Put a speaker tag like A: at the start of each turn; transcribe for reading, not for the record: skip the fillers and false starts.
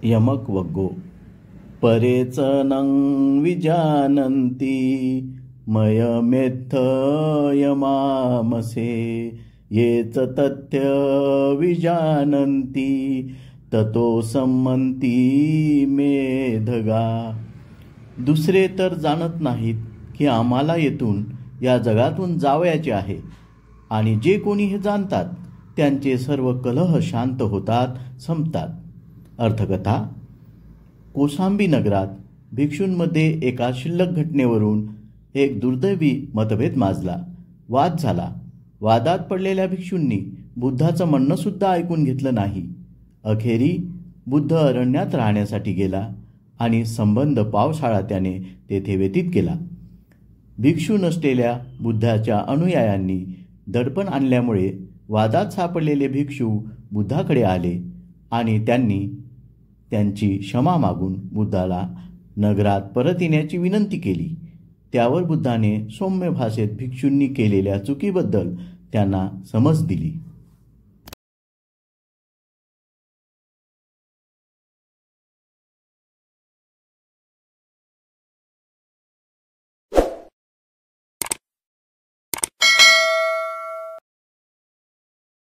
A: यमक वग्गो परेचनं विजानन्ति मयमेत्थ यमामसे ये च तथ्य विजानन्ति ततो सम्मन्ति मेधगा। दुसरे तर जाणत नाहीत की आम्हाला येथून या जगातून जावयाचे आहे, आणि जे कोणी हे जाणतात त्यांचे सर्व कलह शांत होतात, संपतात. अर्थकथा. कोसांबी नगरात भिक्षूंमध्ये एका शिल्लक घटनेवरून एक दुर्दैवी मतभेद माजला. वाद झाला. वादात पडलेल्या भिक्षूंनी बुद्धाचं म्हणणं सुद्धा ऐकून घेतलं नाही. अखेरी बुद्ध अरण्यात राहण्यासाठी गेला आणि संबंध पावसाळा त्याने तेथे व्यतीत केला. भिक्षू नसलेल्या बुद्धाच्या अनुयायांनी दडपण आणल्यामुळे वादात सापडलेले भिक्षू बुद्धाकडे आले आणि त्यांनी त्यांची क्षमा मागून बुद्धाला नगरात परत येण्याची विनंती केली. त्यावर बुद्धाने सौम्य भाषेत भिक्षूंनी केलेल्या चुकीबद्दल त्यांना समज दिली.